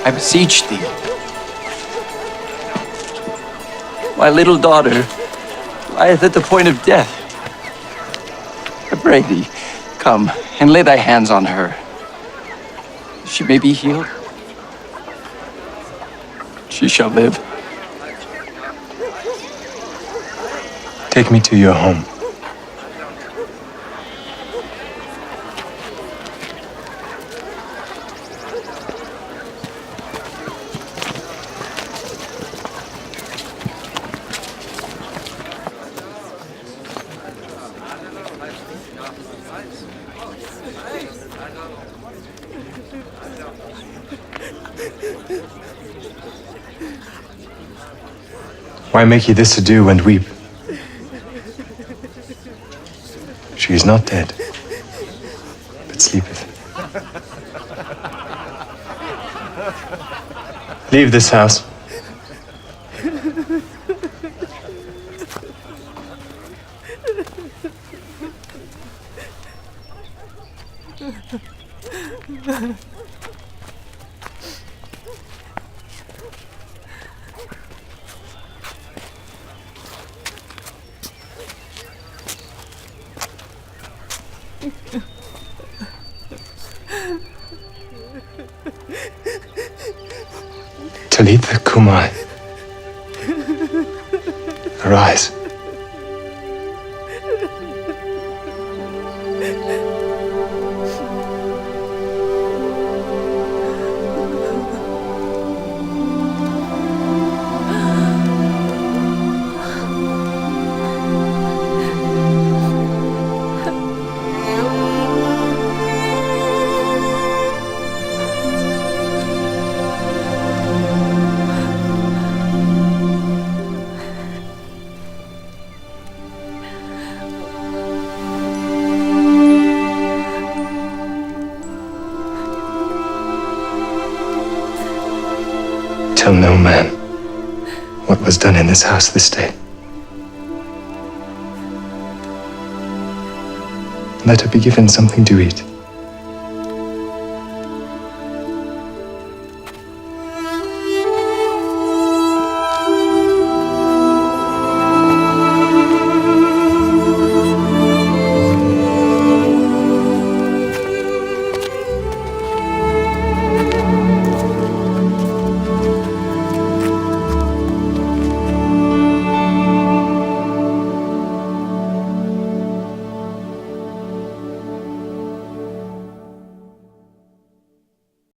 I beseech thee. My little daughter lieth at the point of death. I pray thee, come and lay thy hands on her. She may be healed. She shall live. Take me to your home. Why make ye this ado and weep? She is not dead, but sleepeth. Leave this house. Talitha Kumai, arise. Tell no man what was done in this house this day. Let her be given something to eat.